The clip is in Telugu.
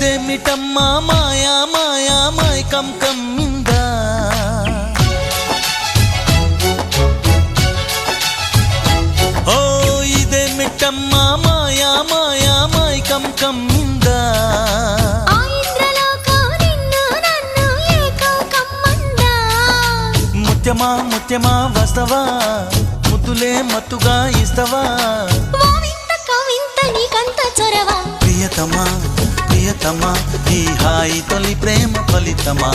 ఇదేమిటమ్మా మాయా మాయా మైకం కమ్మిందా ఓ ఇదేమిటమ్మా మాయా మాయా మైకం కమ్మిందా ముత్యమా ముత్యమా వస్తవా ముద్దులే మత్తుగా ఇస్తవా ప్రియతమా ప్రియతమా ఈ హాయి తొలి ప్రేమ ఫలితమా